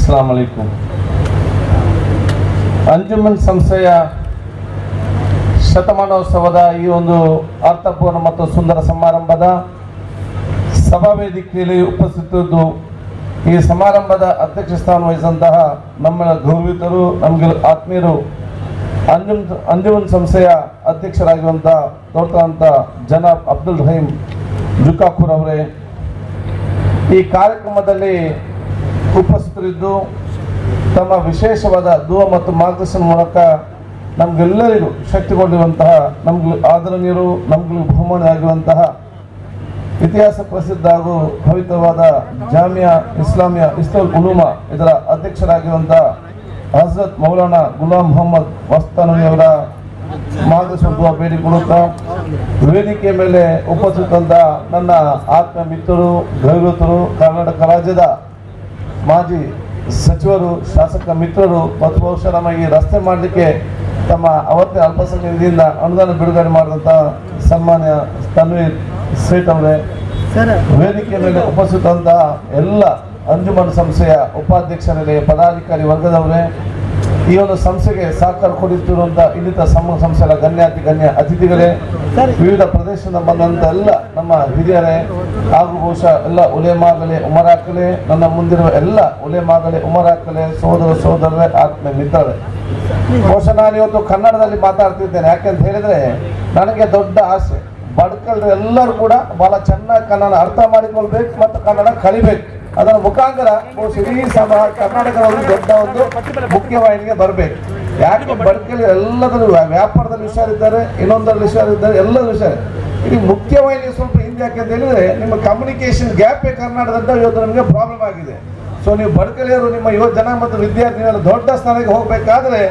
ಅಸ್ಸಲಾಮು ಅಲೈಕುಂ. ಅಂಜುಮನ್ ಸಂಸ್ಥೆಯ ಶತಮಾನೋತ್ಸವದ ಈ ಒಂದು ಅರ್ಥಪೂರ್ಣ ಮತ್ತು ಸುಂದರ ಸಮಾರಂಭದ ಸಭಾವೇದಿಕೆಯಲ್ಲಿ ಉಪಸ್ಥಿತರಿದ್ದು ಈ ಸಮಾರಂಭದ ಅಧ್ಯಕ್ಷ ಸ್ಥಾನ ವಹಿಸಿದಂತಹ ನಮ್ಮ ಗೌರವಿತರು, ನಮಗೆ ಆತ್ಮೀಯರು, ಅಂಜುಮನ್ ಸಂಸ್ಥೆಯ ಅಧ್ಯಕ್ಷರಾಗಿರುವಂತಹ ದೊಡ್ಡಂತ ಜನಾಬ್ ಅಬ್ದುಲ್ ರಹೀಂ ಜುಕಾಪುರ್ ಅವರೇ, ಈ ಕಾರ್ಯಕ್ರಮದಲ್ಲಿ ಉಪಸ್ಥಿತರಿದ್ದು ತಮ್ಮ ವಿಶೇಷವಾದ ದುವಾ ಮತ್ತು ಮಾರ್ಗದರ್ಶನ ಮೂಲಕ ನಮಗೆಲ್ಲರಿಗೂ ಶಕ್ತಿಗೊಂಡಿರುವಂತಹ, ನಮ್ಗೆ ಆದರಣೀಯರು, ನಮ್ಗೆ ಬಹುಮಾನ ಆಗಿರುವಂತಹ ಇತಿಹಾಸ ಪ್ರಸಿದ್ಧ ಹಾಗೂ ಪವಿತ್ರವಾದ ಜಾಮಿಯಾ ಇಸ್ಲಾಮಿಯಾ ಇಸ್ತುಲ್ ಉಲೂಮಾ ಇದರ ಅಧ್ಯಕ್ಷರಾಗಿರುವಂತಹ ಹಜರತ್ ಮೌಲಾನಾ ಗುಲಾಂ ಮೊಹಮ್ಮದ್ ವಸ್ತಾನವಿ ಅವರ ಮಾರ್ಗದರ್ಶನ ದುವಾ ಬೇಡಿಕೊಳ್ಳುತ್ತಾ, ವೇದಿಕೆ ಮೇಲೆ ಉಪಸ್ಥಿತಂತ ನನ್ನ ಆತ್ಮ ಮಿತ್ರರು, ಗೌರವಿತರು, ಕರ್ನಾಟಕ ರಾಜ್ಯದ ಮಾಜಿ ಸಚಿವರು, ಶಾಸಕ ಮಿತ್ರರು ಮತ್ತು ಬಹುಶಃ ನಮ್ಮ ಈ ರಸ್ತೆ ಮಾಡಲಿಕ್ಕೆ ತಮ್ಮ ಅವತ್ತಿನ ಅಲ್ಪಸಂಖ್ಯಾತ ನಿಧಿಯಿಂದ ಅನುದಾನ ಬಿಡುಗಡೆ ಮಾಡಿದಂಥ ಸನ್ಮಾನ್ಯ ತನ್ವೀರ್ ಸೇಠ್ ಅವರೇ, ವೇದಿಕೆ ಮೇಲೆ ಉಪಸ್ಥಿತಂತಹ ಎಲ್ಲ ಅಂಜುಮನ್ ಸಂಸ್ಥೆಯ ಉಪಾಧ್ಯಕ್ಷರಲ್ಲಿ ಪದಾಧಿಕಾರಿ ವರ್ಗದವರೇ, ಈ ಒಂದು ಸಂಸ್ಥೆಗೆ ಸಹಕಾರ ಕೊಡುತ್ತಿರುವಂತಹ ಇನ್ನಿತರ ಸಂಸ್ಥೆಗಳ ಗಣ್ಯ ಅತಿಥಿಗಳೇ, ವಿವಿಧ ಪ್ರದೇಶದಿಂದ ಬಂದಂತ ಎಲ್ಲ ನಮ್ಮ ಹಿರಿಯರೇ ಹಾಗೂ ಬಹುಶಃ ಎಲ್ಲ ಉಲೇಮಾಗಲೇ ಉಮರಾಕಲೇ, ನನ್ನ ಮುಂದಿರುವ ಎಲ್ಲ ಉಲೇಮಾಗಲೇ ಉಮರಾಕಲೇ, ಸೋದರರೇ, ಆತ್ಮ ಮಿತ್ರರೇ, ಬಹುಶಃ ನಾನು ಇವತ್ತು ಕನ್ನಡದಲ್ಲಿ ಮಾತಾಡ್ತಿದ್ದೇನೆ. ಯಾಕೆಂತ ಹೇಳಿದ್ರೆ ನನಗೆ ದೊಡ್ಡ ಆಸೆ, ಬಡ್ಕಲ್ರು ಎಲ್ಲರೂ ಕೂಡ ಬಹಳ ಚೆನ್ನಾಗಿ ಕನ್ನಡ ಅರ್ಥ ಮಾಡಿಕೊಳ್ಬೇಕು ಮತ್ತು ಕನ್ನಡ ಕಲಿಬೇಕು. ಅದರ ಮುಖಾಂತರ ಇಡೀ ಕರ್ನಾಟಕದ ಒಂದು ದೊಡ್ಡ ಒಂದು ಮುಖ್ಯವಾಹಿನಿಗೆ ಬರಬೇಕು. ಯಾಕೆ ಬಡ್ಕಲ್ ಎಲ್ಲದರಲ್ಲೂ ವ್ಯಾಪಾರದಲ್ಲಿ ಹುಷಾರಿದ್ದಾರೆ, ಇನ್ನೊಂದರಲ್ಲಿ ಹುಷಾರಿದ್ದಾರೆ, ಎಲ್ಲರೂ ಹುಷಾರು. ಇಡೀ ಮುಖ್ಯವಾಹಿನಿ ಸ್ವಲ್ಪ ಹಿಂದೆ ಯಾಕೆ ಅಂತ ಹೇಳಿದ್ರೆ ನಿಮ್ಮ ಕಮ್ಯುನಿಕೇಶನ್ ಗ್ಯಾಪೇ ಕರ್ನಾಟಕದ ಇವತ್ತು ನಮಗೆ ಪ್ರಾಬ್ಲಮ್ ಆಗಿದೆ. ಸೊ ನೀವು ಬಡ್ಕಲಿಯರು ನಿಮ್ಮ ಯುವ ಜನ ಮತ್ತು ವಿದ್ಯಾರ್ಥಿಗಳು ದೊಡ್ಡ ಸ್ಥಾನಕ್ಕೆ ಹೋಗಬೇಕಾದ್ರೆ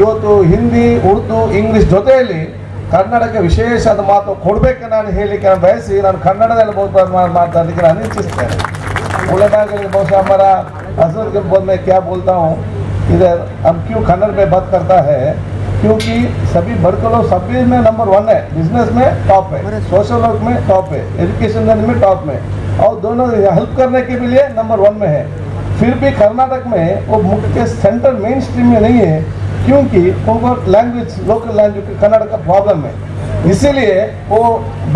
ಇವತ್ತು ಹಿಂದಿ, ಉರ್ದು, ಇಂಗ್ಲಿಷ್ ಜೊತೆಯಲ್ಲಿ ಕನ್ನಡಕ್ಕೆ ವಿಶೇಷವಾದ ಮಾತು ಕೊಡಬೇಕು ನಾನು ಹೇಳಲಿಕ್ಕೆ ನಾನು ಬಯಸಿ ನಾನು ಕನ್ನಡದಲ್ಲಿ ಮಾತಾಡಲಿಕ್ಕೆ ನಾನು ಇಚ್ಛಿಸ್ತೇನೆ. उलेमागली बहुत हमारा असर के बोल में क्या बोलता हूँ, इधर हम क्यों कन्नड़ में बात करता है, क्योंकि सभी बड़कलो सभी में नंबर 1 है, बिजनेस में टॉप है, सोशल वर्क में टॉप है, एजुकेशन में टॉप में, और दोनों हेल्प करने के लिए नंबर 1 में है. फिर भी कर्नाटक में वो मुख्य सेंटर मेन स्ट्रीम में नहीं है, क्योंकि उनको लैंग्वेज लोकल लैंग्वेज कन्नड़ का प्रॉब्लम है. इसीलिए वो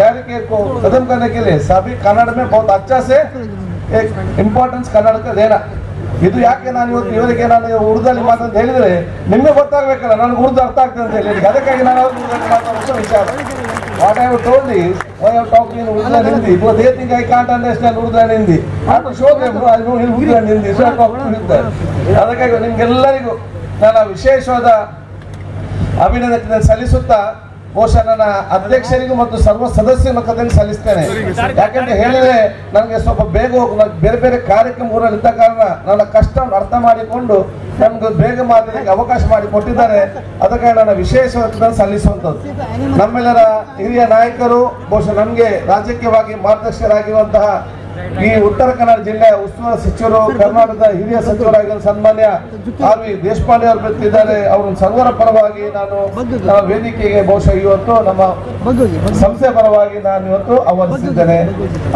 बैरिकेड को खत्म करने के लिए सभी कन्नड़ में बहुत अच्छा से एक ಇಂಪಾರ್ಟೆನ್ಸ್ ಕನ್ನಡಕ್ಕೆ ದೇನ. ಇದು ಯಾಕೆ ನಾನು ಇವತ್ತು ಇವರಿಗೆ ನಾನು ಉರ್ದಲ್ಲಿ ಮಾತಂತ ಹೇಳಿದ್ರೆ ನಿಮಗೆ ಗೊತ್ತಾಗಬೇಕಲ್ಲ, ನನಗೆ ಉರ್ದು ಅರ್ಥ ಆಗ್ತದೆ ಅಂತ ಹೇಳಿ, ಅದಕ್ಕಾಗಿ ನಾನು ಉರ್ದಲ್ಲಿ ಮಾತಾಡೋ ವಿಚಾರ. What I have told is, why I have talked in Urdu and Hindi, because they think I can't understand Urdu and Hindi. I have to show them, no, I know Urdu and Hindi, so I talk with them. ಅದಕ್ಕಾಗಿ ನಿಮಗೆಲ್ಲರಿಗೂ ನಾನು ವಿಶೇಷವಾದ ಅಭಿನಂದನೆ ಸಲ್ಲಿಸುತ್ತಾ ಬಹುಶಃ ನನ್ನ ಅಧ್ಯಕ್ಷರಿಗೂ ಮತ್ತು ಸರ್ವ ಸದಸ್ಯರ ಮುಖದಲ್ಲಿ ಸಲ್ಲಿಸ್ತೇನೆ. ಯಾಕಂತ ಹೇಳಿದ್ರೆ ನನಗೆ ಸ್ವಲ್ಪ ಬೇಗ ಬೇರೆ ಬೇರೆ ಕಾರ್ಯಕ್ರಮಗಳಲ್ಲಿ ಇದ್ದ ಕಾರಣ ನನ್ನ ಕಷ್ಟವನ್ನು ಅರ್ಥ ಮಾಡಿಕೊಂಡು ನಮ್ಗೆ ಬೇಗ ಮಾಡಲಿಕ್ಕೆ ಅವಕಾಶ ಮಾಡಿ ಕೊಟ್ಟಿದ್ದಾರೆ. ಅದಕ್ಕಾಗಿ ನನ್ನ ವಿಶೇಷವಾದ ಸಲ್ಲಿಸುವಂಥದ್ದು. ನಮ್ಮೆಲ್ಲರ ಹಿರಿಯ ನಾಯಕರು, ಬಹುಶಃ ನಮಗೆ ರಾಜಕೀಯವಾಗಿ ಮಾರ್ಗದರ್ಶಕರಾಗಿರುವಂತಹ ಈ ಉತ್ತರ ಕನ್ನಡ ಜಿಲ್ಲೆಯ ಉಸ್ತುವಾರಿ ಸಚಿವರು, ಕರ್ನಾಟಕದ ಹಿರಿಯ ಸಚಿವರಾಗಿರುವ ಸನ್ಮಾನ್ಯ ಆರ್ ವಿ ದೇಶಪಾಂಡೆ ಅವರು ಬರ್ತಿದ್ದಾರೆ. ಅವರು ಸರ್ವರ ಪರವಾಗಿ ನಾನು ವೇದಿಕೆಗೆ ಬಹುಶಃ ಇವತ್ತು ನಮ್ಮ ಸಂಸ್ಥೆ ಪರವಾಗಿ ನಾನು ಇವತ್ತು ಆಹ್ವಾನಿಸಿದ್ದೇನೆ.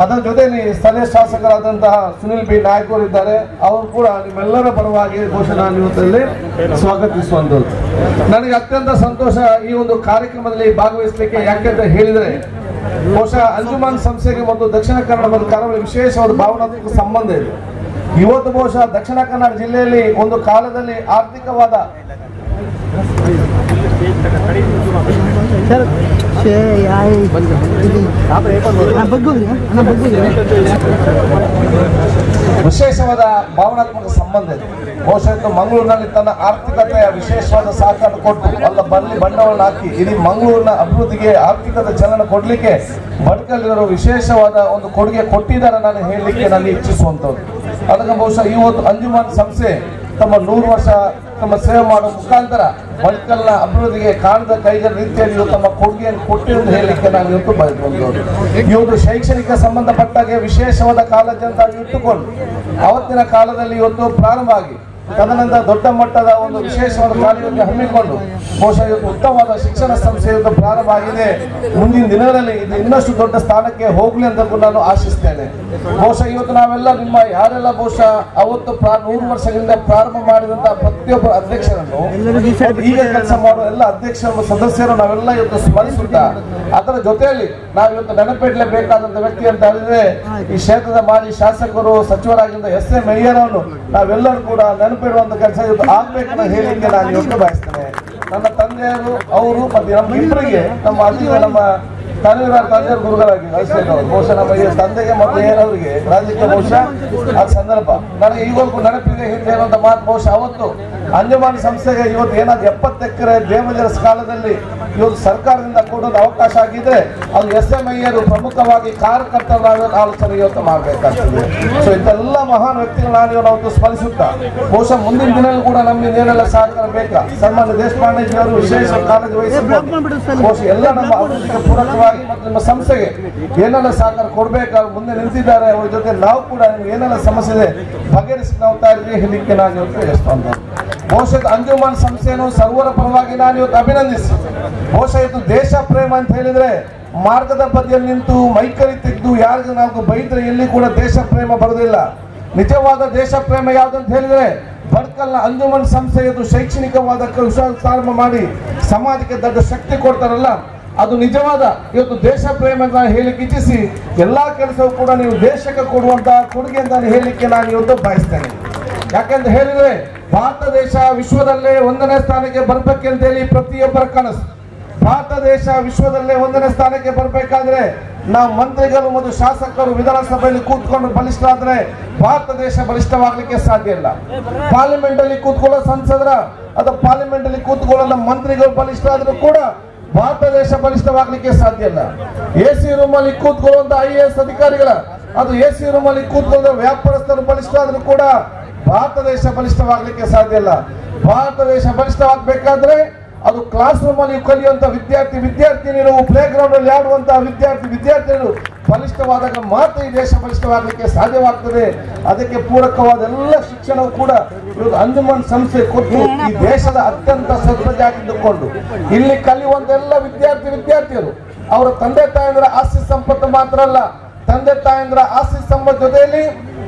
ಅದರ ಜೊತೆಯಲ್ಲಿ ಸ್ಥಳೀಯ ಶಾಸಕರಾದಂತಹ ಸುನಿಲ್ ಬಿ ನಾಯ್ಕ ಅವರು ಇದ್ದಾರೆ. ಅವರು ಕೂಡ ನಿಮ್ಮೆಲ್ಲರ ಪರವಾಗಿ ಬಹುಶಃ ನಾನು ಇವತ್ತಲ್ಲಿ ಸ್ವಾಗತಿಸುವಂಥದ್ದು. ನನಗೆ ಅತ್ಯಂತ ಸಂತೋಷ ಈ ಒಂದು ಕಾರ್ಯಕ್ರಮದಲ್ಲಿ ಭಾಗವಹಿಸಲಿಕ್ಕೆ. ಯಾಕೆಂತ ಹೇಳಿದ್ರೆ ಬಹುಶಃ ಅಂಜುಮನ್ ಸಂಸ್ಥೆಗೆ ಮತ್ತು ದಕ್ಷಿಣ ಕನ್ನಡ ಮತ್ತು ಕರಾವಳಿ ವಿಶೇಷವಾದ ಭಾವನಾತ್ಮಕ ಸಂಬಂಧ ಇದೆ. ಇವತ್ತು ಬಹುಶಃ ದಕ್ಷಿಣ ಕನ್ನಡ ಜಿಲ್ಲೆಯಲ್ಲಿ ಒಂದು ಕಾಲದಲ್ಲಿ ಆರ್ಥಿಕವಾದ ವಿಶೇಷವಾದ ಭಾವನಾತ್ಮಕ ಸಂಬಂಧ ಇದೆ. ಬಹುಶಃ ಮಂಗಳೂರಿನಲ್ಲಿ ತನ್ನ ಆರ್ಥಿಕತೆಯ ವಿಶೇಷವಾದ ಸಹಕಾರ ಕೊಟ್ಟು ಅಲ್ಲ ಬಂಡವಾಳ ಹಾಕಿ ಇಡೀ ಮಂಗಳೂರಿನ ಅಭಿವೃದ್ಧಿಗೆ ಆರ್ಥಿಕತೆ ಚಲನ ಕೊಡ್ಲಿಕ್ಕೆ ಬಡ್ಕಲ್ಲಿರೋ ವಿಶೇಷವಾದ ಒಂದು ಕೊಡುಗೆ ಕೊಟ್ಟಿದ್ದಾರೆ ನಾನು ಹೇಳಲಿಕ್ಕೆ ನಾನು ಇಚ್ಛಿಸುವಂಥದ್ದು. ಅದಕ್ಕೆ ಬಹುಶಃ ಇವತ್ತು ಅಂಜುಮನ್ ಸಂಸ್ಥೆ ತಮ್ಮ 100 ವರ್ಷ ತಮ್ಮ ಸೇವೆ ಮಾಡುವ ಮುಖಾಂತರ ಬಡ್ಕಲ್ನ ಅಭಿವೃದ್ಧಿಗೆ ಕಾಣದ ಕೈಗಳ ರೀತಿಯಲ್ಲಿ ತಮ್ಮ ಕೊಡುಗೆಯನ್ನು ಕೊಟ್ಟಿರುವುದು ಹೇಳಲಿಕ್ಕೆ ನಾನು ಇವತ್ತು ಬಯಸುವಂಥದ್ದು. ಇವತ್ತು ಶೈಕ್ಷಣಿಕ ಸಂಬಂಧಪಟ್ಟಾಗೆ ವಿಶೇಷವಾದ ಕಾಲೇಜ್ ಅಂತ ಇಟ್ಟುಕೊಂಡು ಅವತ್ತಿನ ಕಾಲದಲ್ಲಿ ಇವತ್ತು ಪ್ರಾರಂಭ ಆಗಿ ತದನಂತರ ದೊಡ್ಡ ಮಟ್ಟದ ಒಂದು ವಿಶೇಷವಾದ ಕಾರ್ಯವನ್ನು ಹಮ್ಮಿಕೊಂಡು ಬಹುಶಃ ಇವತ್ತು ಉತ್ತಮವಾದ ಶಿಕ್ಷಣ ಸಂಸ್ಥೆ ಇವತ್ತು ಪ್ರಾರಂಭ ಆಗಿದೆ. ಮುಂದಿನ ದಿನಗಳಲ್ಲಿ ಇದು ಇನ್ನಷ್ಟು ದೊಡ್ಡ ಸ್ಥಾನಕ್ಕೆ ಹೋಗ್ಲಿ ಅಂತ ನಾನು ಆಶಿಸ್ತೇನೆ. ಬಹುಶಃ ಇವತ್ತು ನಾವೆಲ್ಲ ನಿಮ್ಮ ಯಾರೆಲ್ಲ ಬಹುಶಃ ಅವತ್ತು 100 ವರ್ಷಗಳಿಂದ ಪ್ರಾರಂಭ ಮಾಡಿದಂತಹ ಪ್ರತಿಯೊಬ್ಬ ಅಧ್ಯಕ್ಷರನ್ನು ಈಗ ಕೆಲಸ ಮಾಡುವ ಎಲ್ಲ ಅಧ್ಯಕ್ಷರು ಸದಸ್ಯರು ನಾವೆಲ್ಲ ಇವತ್ತು ಸ್ಮರಿಸುತ್ತಾ ಅದರ ಜೊತೆಯಲ್ಲಿ ನಾವು ಇವತ್ತು ನೆನಪಿಡಲೇಬೇಕಾದಂತ ವ್ಯಕ್ತಿ ಅಂತ ಹೇಳಿದ್ರೆ ಈ ಕ್ಷೇತ್ರದ ಮಾಜಿ ಶಾಸಕರು ಸಚಿವರಾಗಿದ್ದ SA ಮೇಯರ್ ಅವರು ನಾವೆಲ್ಲರೂ ಕೂಡ ನೆನಪಿಡುವಂತ ಕೆಲಸ ಇವತ್ತು ಆಗ್ಬೇಕನ್ನ ಹೇಳಿಕ್ಕೆ ನಾನು ಇವತ್ತು ಬಯಸ್ತೇನೆ. ನನ್ನ ತಂದೆಯರು ಅವರು ಮತ್ತೆ ನಮ್ಮ ಇಬ್ಬರಿಗೆ ನಮ್ಮ ತಂದೆಯವರು ಗುರುಗಳಾಗಿ ಕಳಿಸಿದವರು ಬಹುಶಃ ನಮ್ಮ ತಂದೆಗೆ ಮತ್ತು ಏನವರಿಗೆ ರಾಜಕೀಯ ಬಹುಶಃ ಆ ಸಂದರ್ಭ ನನಗೆ ಈಗಲೂ ನೆನಪಿದೆ. ಹಿಂದೆ ಹೇಳುವಂತ ಮಾತು ಬಹುಶಃ ಅವತ್ತು ಅಂಜುಮನ್ ಸಂಸ್ಥೆಗೆ ಇವತ್ತು ಏನಾದ್ರು 70 ಎಕರೆ ದೇವಜರಸ್ ಕಾಲದಲ್ಲಿ ಇವತ್ತು ಸರ್ಕಾರದಿಂದ ಕೊಡೋದು ಅವಕಾಶ ಆಗಿದ್ರೆ ಅದು SA ಮೇಯರು ಪ್ರಮುಖವಾಗಿ ಕಾರ್ಯಕರ್ತರಾಗಿ ಆಲೋಚನೆ ಇವತ್ತು ಮಾಡಬೇಕಾಗ್ತದೆ. ಸೊ ಇಂಥೆಲ್ಲ ಮಹಾನ್ ವ್ಯಕ್ತಿಗಳು ನಾವು ಸ್ಮರಿಸುತ್ತಾ ಬಹುಶಃ ಮುಂದಿನ ದಿನದಲ್ಲಿ ಕೂಡ ನಮ್ಗೆ ಏನೆಲ್ಲ ಸಹಕಾರ ಬೇಕಾ ಸನ್ಮಾನ್ಯ ದೇಶಪಾಂಡೆ ಅವರು ವಿಶೇಷ ಕಾಳಜಿ ವಹಿಸಿದ್ದಾರೆ. ಬಹುಶಃ ಎಲ್ಲ ನಮ್ಮ ಅಭಿವೃದ್ಧಿಗೆ ಪೂರಕವಾಗಿ ಮತ್ತು ನಿಮ್ಮ ಸಂಸ್ಥೆಗೆ ಏನೆಲ್ಲ ಸಹಕಾರ ಕೊಡ್ಬೇಕಾಗ ಮುಂದೆ ನಿಂತಿದ್ದಾರೆ. ಅವ್ರ ಜೊತೆ ನಾವು ಕೂಡ ನಿಮ್ಗೆ ಏನೆಲ್ಲ ಸಮಸ್ಯೆ ಇದೆ ಬಗೆಹರಿಸಿ ನಾವು ಹೇಳಲಿಕ್ಕೆ ನಾನು ಇವತ್ತು ಎಷ್ಟು ಬಹುಶಃ ಅಂಜುಮನ್ ಸಂಸ್ಥೆಯನ್ನು ಸರ್ವರ ಪರವಾಗಿ ನಾನು ಇವತ್ತು ಅಭಿನಂದಿಸಿ ಬಹುಶಃ ಇದು ದೇಶ ಪ್ರೇಮ ಅಂತ ಹೇಳಿದ್ರೆ ಮಾರ್ಗದ ಬದಿಯಲ್ಲಿ ನಿಂತು ಮೈಕರಿ ತೆಗೆದು ಯಾರಿಗೂ ನಾವು ಬೈದ್ರೆ ಎಲ್ಲಿ ಕೂಡ ದೇಶ ಪ್ರೇಮ ಬರುವುದಿಲ್ಲ. ನಿಜವಾದ ದೇಶ ಪ್ರೇಮ ಯಾವ್ದಂತ ಹೇಳಿದ್ರೆ ಬಡ್ಕಲ್ನ ಅಂಜುಮನ್ ಸಂಸ್ಥೆಯದು ಶೈಕ್ಷಣಿಕವಾದ ಪ್ರಾರಂಭ ಮಾಡಿ ಸಮಾಜಕ್ಕೆ ದೊಡ್ಡ ಶಕ್ತಿ ಕೊಡ್ತಾರಲ್ಲ ಅದು ನಿಜವಾದ ಇವತ್ತು ದೇಶ ಪ್ರೇಮ ಅಂತ ಹೇಳಿಕ್ಕೆ ಇಚ್ಛಿಸಿ ಎಲ್ಲಾ ಕೆಲಸವೂ ಕೂಡ ನೀವು ದೇಶಕ್ಕೆ ಕೊಡುವಂತಹ ಕೊಡುಗೆ ಅಂತ ಹೇಳಿಕ್ಕೆ ನಾನು ಇವತ್ತು ಬಯಸ್ತೇನೆ. ಯಾಕೆಂತ ಹೇಳಿದ್ರೆ ಭಾರತ ದೇಶ ವಿಶ್ವದಲ್ಲೇ 1ನೇ ಸ್ಥಾನಕ್ಕೆ ಬರ್ಬೇಕಂತ ಹೇಳಿ ಪ್ರತಿಯೊಬ್ಬರ ಕನಸು. ಭಾರತ ದೇಶ ವಿಶ್ವದಲ್ಲೇ 1ನೇ ಸ್ಥಾನಕ್ಕೆ ಬರಬೇಕಾದ್ರೆ ನಾವು ಮಂತ್ರಿಗಳು ಮತ್ತು ಶಾಸಕರು ವಿಧಾನಸಭೆಯಲ್ಲಿ ಕೂತ್ಕೊಂಡು ಬಲಿಷ್ಠರಾದ್ರೆ ಭಾರತ ದೇಶ ಬಲಿಷ್ಠವಾಗಲಿಕ್ಕೆ ಸಾಧ್ಯ ಇಲ್ಲ. ಪಾರ್ಲಿಮೆಂಟ್ ಅಲ್ಲಿ ಕೂತ್ಕೊಳ್ಳೋ ಸಂಸದರ ಅಥವಾ ಪಾರ್ಲಿಮೆಂಟ್ ಅಲ್ಲಿ ಕೂತ್ಕೊಳ್ಳೋ ಮಂತ್ರಿಗಳು ಬಲಿಷ್ಠ ಆದ್ರೂ ಕೂಡ ಭಾರತ ದೇಶ ಬಲಿಷ್ಠವಾಗಲಿಕ್ಕೆ ಸಾಧ್ಯ ಇಲ್ಲ. AC ರೂಮ್ ಅಲ್ಲಿ ಕೂತ್ಕೊಳ್ಳುವಂತ IAS ಅಧಿಕಾರಿಗಳ ಅದು AC ರೂಮ್ ಅಲ್ಲಿ ಕೂತ್ಕೊಳ್ಳೋ ವ್ಯಾಪಾರಸ್ಥರು ಬಲಿಷ್ಠ ಆದ್ರೂ ಕೂಡ ಭಾರತ ದೇಶ ಬಲಿಷ್ಠವಾಗಲಿಕ್ಕೆ ಸಾಧ್ಯ ಇಲ್ಲ. ಭಾರತ ದೇಶ ಬಲಿಷ್ಠವಾಗಬೇಕಾದ್ರೆ ಅದು ಕ್ಲಾಸ್ ರೂಮ್ ಅಲ್ಲಿ ಕಲಿಯುವಂತ ವಿದ್ಯಾರ್ಥಿನಿಯರು ಪ್ಲೇ ಗ್ರೌಂಡ್ ಅಲ್ಲಿ ಆಡುವಂತಹ ವಿದ್ಯಾರ್ಥಿನಿಯರು ಬಲಿಷ್ಠವಾದಾಗ ಮಾತ್ರ ಈ ದೇಶ ಬಲಿಷ್ಠವಾಗಲಿಕ್ಕೆ ಸಾಧ್ಯವಾಗ್ತದೆ. ಅದಕ್ಕೆ ಪೂರಕವಾದ ಎಲ್ಲ ಶಿಕ್ಷಣವು ಕೂಡ ಇವತ್ತು ಅಂಜುಮನ್ ಸಂಸ್ಥೆ ಕೊಟ್ಟು ಈ ದೇಶದ ಅತ್ಯಂತ ಸದ್ಭಜಾಗಿದ್ದುಕೊಂಡು ಇಲ್ಲಿ ಕಲಿಯುವಂತ ಎಲ್ಲ ವಿದ್ಯಾರ್ಥಿಯರು ಅವರ ತಂದೆ ತಾಯಂದ್ರ ಆಸ್ತಿ ಸಂಪತ್ತು ಮಾತ್ರ ಅಲ್ಲ, ತಂದೆ ತಾಯಂದ್ರ ಆಸ್ತಿ ಸಂಪತ್ತು ಜೊತೆಯಲ್ಲಿ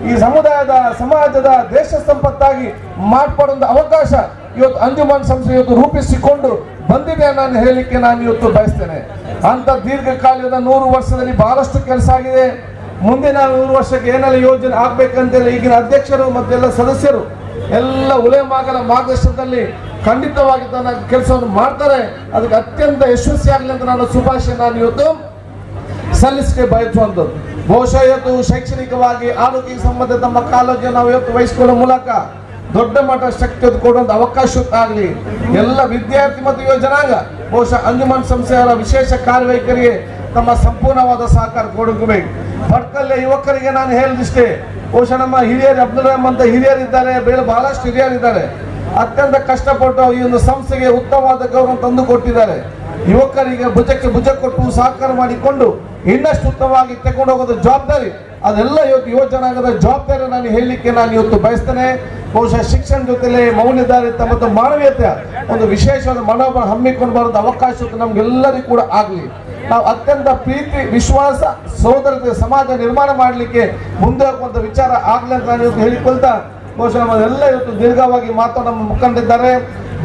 ಈ ಸಮುದಾಯದ ಸಮಾಜದ ದೇಶ ಸಂಪತ್ತಾಗಿ ಮಾರ್ಪಡುವಂತ ಅವಕಾಶ ಇವತ್ತು ಅಂಜುಮನ್ ಸಂಸ್ಥೆ ಇವತ್ತು ರೂಪಿಸಿಕೊಂಡು ಬಂದಿದೆ ನಾನು ಹೇಳಲಿಕ್ಕೆ ನಾನು ಇವತ್ತು ಬಯಸ್ತೇನೆ. ಅಂತ ದೀರ್ಘಕಾಲದ 100 ವರ್ಷದಲ್ಲಿ ಬಹಳಷ್ಟು ಕೆಲಸ ಆಗಿದೆ. ಮುಂದಿನ 100 ವರ್ಷಕ್ಕೆ ಏನೆಲ್ಲ ಯೋಜನೆ ಆಗ್ಬೇಕಂತೇಳಿ ಈಗಿನ ಅಧ್ಯಕ್ಷರು ಮತ್ತೆಲ್ಲ ಸದಸ್ಯರು ಎಲ್ಲ ಉಲೇಮಾಗಳ ಮಾರ್ಗದರ್ಶನದಲ್ಲಿ ಖಂಡಿತವಾಗಿ ತನ್ನ ಕೆಲಸವನ್ನು ಮಾಡ್ತಾರೆ. ಅದಕ್ಕೆ ಅತ್ಯಂತ ಯಶಸ್ವಿ ಆಗಲಿ ಅಂತ ನಾನು ಶುಭಾಶಯ ನಾನು ಇವತ್ತು ಸಲ್ಲಿಸಕ್ಕೆ ಬಯಸುವಂಥದ್ದು. ಬಹುಶಃ ಇವತ್ತು ಶೈಕ್ಷಣಿಕವಾಗಿ ಆರೋಗ್ಯ ಸಂಬಂಧ ತಮ್ಮ ಕಾಳಜಿಯನ್ನು ನಾವು ಇವತ್ತು ವಹಿಸಿಕೊಳ್ಳುವ ಮೂಲಕ ದೊಡ್ಡ ಮಟ್ಟ ಶಕ್ತಿ ಕೊಡುವಂತ ಅವಕಾಶ ಆಗಲಿ. ಎಲ್ಲ ವಿದ್ಯಾರ್ಥಿ ಮತ್ತು ಯುವ ಜನಾಂಗ ಬಹುಶಃ ಅಂಜುಮನ್ ಸಂಸ್ಥೆಯವರ ವಿಶೇಷ ಕಾರ್ಯವೈಖರಿಗೆ ತಮ್ಮ ಸಂಪೂರ್ಣವಾದ ಸಹಕಾರ ಕೊಡಬೇಕು. ಭಟ್ಕಲ್ಯ ಯುವಕರಿಗೆ ನಾನು ಹೇಳಿದಿಷ್ಟೇ ಬಹುಶಃ ನಮ್ಮ ಹಿರಿಯರು ಅಬ್ದುಲ್ ರಹಮಾನ್ ಅಂತ ಹಿರಿಯರಿದ್ದಾರೆ, ಬೇರೆ ಬಹಳಷ್ಟು ಹಿರಿಯರಿದ್ದಾರೆ. ಅತ್ಯಂತ ಕಷ್ಟಪಟ್ಟು ಈ ಒಂದು ಸಂಸ್ಥೆಗೆ ಉತ್ತಮವಾದ ಗೌರವ ತಂದು ಕೊಟ್ಟಿದ್ದಾರೆ. ಯುವಕರಿಗೆ ಭುಜಕ್ಕೆ ಭುಜ ಕೊಟ್ಟು ಸಹಕಾರ ಮಾಡಿಕೊಂಡು ಇನ್ನಷ್ಟು ಉತ್ತಮವಾಗಿ ತಗೊಂಡು ಹೋಗೋದು ಜವಾಬ್ದಾರಿ ಅದೆಲ್ಲ ಇವತ್ತು ಯುವ ಜನಾಂಗದ ಜವಾಬ್ದಾರಿ ನಾನು ಹೇಳಲಿಕ್ಕೆ ನಾನು ಇವತ್ತು ಬಯಸ್ತೇನೆ. ಬಹುಶಃ ಶಿಕ್ಷಣ ಜೊತೆಲೆ ಮೌಲ್ಯಧಾರಿತ ಮತ್ತು ಮಾನವೀಯತೆಯ ಒಂದು ವಿಶೇಷವಾದ ಮನೋಭಾವ ಹಮ್ಮಿಕೊಂಡು ಬರೋದು ಅವಕಾಶ ನಮ್ಗೆಲ್ಲರಿಗೂ ಕೂಡ ಆಗಲಿ. ನಾವು ಅತ್ಯಂತ ಪ್ರೀತಿ ವಿಶ್ವಾಸ ಸೋದರತೆ ಸಮಾಜ ನಿರ್ಮಾಣ ಮಾಡಲಿಕ್ಕೆ ಮುಂದೆ ಹೋಗುವಂತ ವಿಚಾರ ಆಗ್ಲಿ ಅಂತ ನಾನು ಇವತ್ತು ಹೇಳಿಕೊಳ್ತಾ ಬಹುಶಃ ನಮ್ಮದೆಲ್ಲ ಇವತ್ತು ದೀರ್ಘವಾಗಿ ಮಾತು ನಮ್ಮ ಮುಖಂಡರಿದ್ದಾರೆ.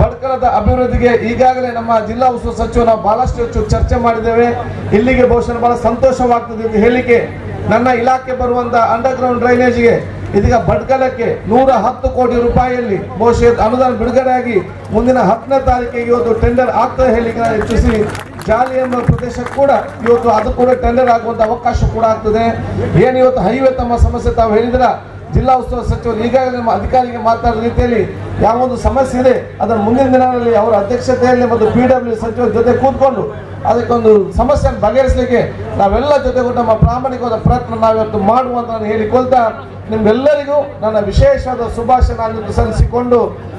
ಭಟ್ಕಳದ ಅಭಿವೃದ್ಧಿಗೆ ಈಗಾಗಲೇ ನಮ್ಮ ಜಿಲ್ಲಾ ಉಸ್ತುವಾರಿ ಸಚಿವರು ನಾವು ಬಹಳಷ್ಟು ಚರ್ಚೆ ಮಾಡಿದ್ದೇವೆ. ಇಲ್ಲಿಗೆ ಬಹುಶಃ ಬಹಳ ಸಂತೋಷವಾಗ್ತದೆ ಅಂತ ಹೇಳಿಕೆ ನನ್ನ ಇಲಾಖೆ ಬರುವಂತ ಅಂಡರ್ ಗ್ರೌಂಡ್ ಡ್ರೈನೇಜ್ಗೆ ಇದೀಗ ಭಟ್ಕಳಕ್ಕೆ 110 ಕೋಟಿ ರೂಪಾಯಿಯಲ್ಲಿ ಬಹುಶಃ ಅನುದಾನ ಬಿಡುಗಡೆಯಾಗಿ ಮುಂದಿನ 10ನೇ ತಾರೀಕಿಗೆ ಇವತ್ತು ಟೆಂಡರ್ ಆಗ್ತದೆ ಹೇಳಿಕೆ ನಾನು ಹೆಚ್ಚಿಸಿ ಜಾಲಿ ಎಂಬ ಪ್ರದೇಶ ಕೂಡ ಇವತ್ತು ಅದು ಕೂಡ ಟೆಂಡರ್ ಆಗುವಂತ ಅವಕಾಶ ಕೂಡ ಆಗ್ತದೆ. ಏನು ಇವತ್ತು ಹೈವೇ ತಮ್ಮ ಸಮಸ್ಯೆ ತಾವು ಹೇಳಿದ್ರ ಜಿಲ್ಲಾ ಉಸ್ತುವಾರಿ ಸಚಿವರು ಈಗಾಗಲೇ ನಮ್ಮ ಅಧಿಕಾರಿಗೆ ಮಾತಾಡಿದ ರೀತಿಯಲ್ಲಿ ಯಾವೊಂದು ಸಮಸ್ಯೆ ಇದೆ ಅದನ್ನು ಮುಂದಿನ ದಿನಗಳಲ್ಲಿ ಅವರ ಅಧ್ಯಕ್ಷತೆಯಲ್ಲಿ ಮತ್ತು PW ಸಚಿವರ ಜೊತೆ ಕೂತ್ಕೊಂಡು ಅದಕ್ಕೊಂದು ಸಮಸ್ಯೆಯನ್ನು ಬಗೆಹರಿಸಲಿಕ್ಕೆ ನಾವೆಲ್ಲ ಜೊತೆಗೂ ನಮ್ಮ ಪ್ರಾಮಾಣಿಕವಾದ ಪ್ರಯತ್ನ ನಾವಿವತ್ತು ಮಾಡುವಂತ ನಾನು ಹೇಳಿಕೊಳ್ತಾ ನಿಮ್ಗೆಲ್ಲರಿಗೂ ನನ್ನ ವಿಶೇಷವಾದ ಶುಭಾಶಯ ನಾನು ಸಲ್ಲಿಸಿಕೊಂಡು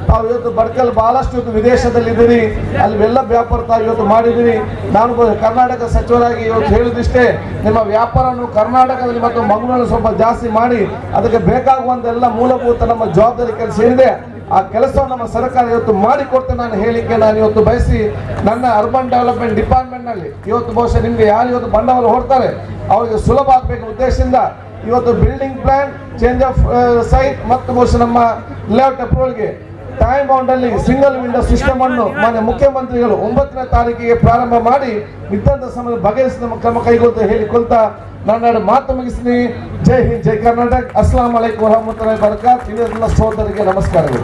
ನಾವು ಇವತ್ತು ಭಟ್ಕಲ್ ಬಹಳಷ್ಟು ಇವತ್ತು ವಿದೇಶದಲ್ಲಿದ್ದೀರಿ, ಅಲ್ಲಿ ಎಲ್ಲ ವ್ಯಾಪಾರ ತಾವು ಇವತ್ತು ಮಾಡಿದ್ದೀರಿ. ನಾನು ಕರ್ನಾಟಕ ಸಚಿವರಾಗಿ ಇವತ್ತು ಹೇಳಿದಿಷ್ಟೇ ನಿಮ್ಮ ವ್ಯಾಪಾರವನ್ನು ಕರ್ನಾಟಕದಲ್ಲಿ ಮತ್ತು ಮಂಗಳೂರಲ್ಲಿ ಸ್ವಲ್ಪ ಜಾಸ್ತಿ ಮಾಡಿ ಅದಕ್ಕೆ ಬೇಕಾಗುವಂತ ಎಲ್ಲ ಮೂಲಭೂತ ನಮ್ಮ ಜವಾಬ್ದಾರಿ ಕೆಲಸ ಏನಿದೆ ಆ ಕೆಲಸವನ್ನು ನಮ್ಮ ಸರ್ಕಾರ ಇವತ್ತು ಮಾಡಿಕೊಡ್ತೇನೆ ನಾನು ಹೇಳಿಕೆ ನಾನು ಇವತ್ತು ಬಯಸಿ ನನ್ನ ಅರ್ಬನ್ ಡೆವಲಪ್ಮೆಂಟ್ ಡಿಪಾರ್ಟ್ಮೆಂಟ್ನಲ್ಲಿ ಇವತ್ತು ಬಹುಶಃ ನಿಮಗೆ ಯಾರು ಇವತ್ತು ಬಂಡವಾಳ ಹೊಡ್ತಾರೆ ಅವರಿಗೆ ಸುಲಭ ಆಗಬೇಕು ಉದ್ದೇಶದಿಂದ ಇವತ್ತು building plan change off site ಮತ್ತು ಬಹುಶಃ ನಮ್ಮ ಲೇಔಟ್ ಅಪ್ರೂವಲ್ಗೆ ಟೈಮ್ ಬೌಂಡ್ ಅಲ್ಲಿ ಸಿಂಗಲ್ ವಿಂಡೋ ಸಿಸ್ಟಮ್ ಅನ್ನು ಮಾನ್ಯ ಮುಖ್ಯಮಂತ್ರಿಗಳು 9ನೇ ತಾರೀಕಿಗೆ ಪ್ರಾರಂಭ ಮಾಡಿ ಇದ್ದಂತ ಸಮಯ ಬಗೆಹರಿಸಿದ ಕ್ರಮ ಕೈಗೊಳ್ತಾ ಹೇಳಿಕೊಳ್ತಾ ನಾನು ಮಾತು ಮುಗಿಸ್ತೀನಿ. ಜೈ ಹಿಂದ್, ಜೈ ಕರ್ನಾಟಕ. ಅಸ್ಸಲಾಂ ವಲೈಕುಂ ವರಹಮತುಲ್ಲಾಹಿ ವಬರಕಾತ್. ಎಲ್ಲ ಸಹೋದರಿಗೆ ನಮಸ್ಕಾರಗಳು.